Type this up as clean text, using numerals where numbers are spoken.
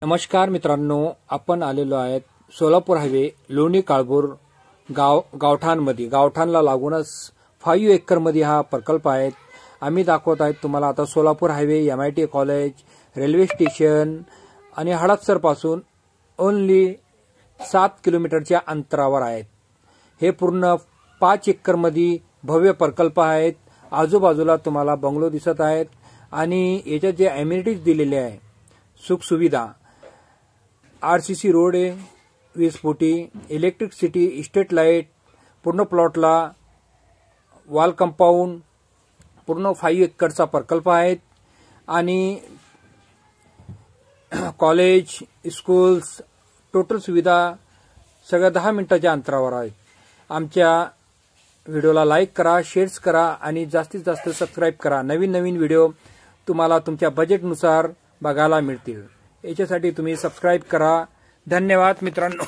नमस्कार मित्रांनो, आपण आलेलो आहेत सोलापूर हायवे लोणी काळभोर गावठाणमध्ये. गावठाणला लागूनच 5 एकरमध्ये हा प्रकल्प आहे. आम्ही दाखवत आहेत तुम्हाला आता Solapur highway, MIT college, railway station आणि हडपसर पासून ओनली 7 किलोमीटरच्या अंतरावर आहेत. हे पूर्ण 5 एकरमध्ये भव्य प्रकल्प आहेत. आजूबाजूला तुम्हाला बंगलो दिसत आहेत आणि याच्यात जे अम्युनिटीज दिलेले आहे, सुख सुविधा, RCC रोड आहे, 20 फुटी, इलेक्ट्रिसिटी, स्ट्रीट लाईट, पूर्ण प्लॉटला वॉल कंपाऊंड, पूर्ण 5 एकरचा प्रकल्प आहे. आणि कॉलेज, स्कूल्स, टोटल सुविधा सगळ्या 10 मिनिटाच्या अंतरावर आहेत. आमच्या व्हिडिओला लाईक करा, शेअर्स करा आणि जास्तीत जास्त सबस्क्राईब करा. नवीन नवीन व्हिडिओ तुम्हाला तुमच्या बजेटनुसार बघायला मिळतील. याच्यासाठी तुम्ही सबस्क्राईब करा. धन्यवाद मित्रांनो.